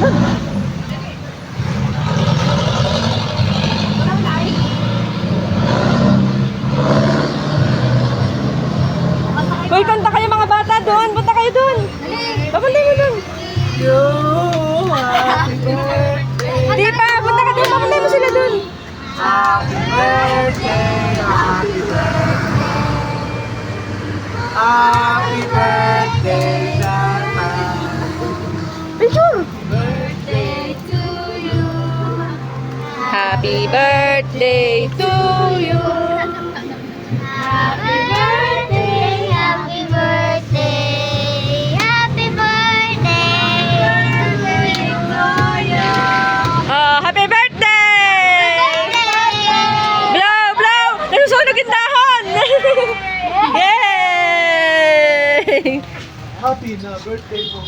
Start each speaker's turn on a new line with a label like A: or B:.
A: Hoy, kanta kayo mga bata doon. Punta kayo doon. Papunta mo doon. Di pa, punta ka doon. Papunta mo sila doon.
B: Happy birthday, happy birthday. Happy birthday, Tata.
A: Picture.
C: Birthday to you.
A: Happy birthday to you.
C: Happy birthday, happy birthday, happy birthday, Victoria.
A: Happy birthday! Blow, blow! Nasusunog yung dahon! Yay!
B: Happy na birthday po.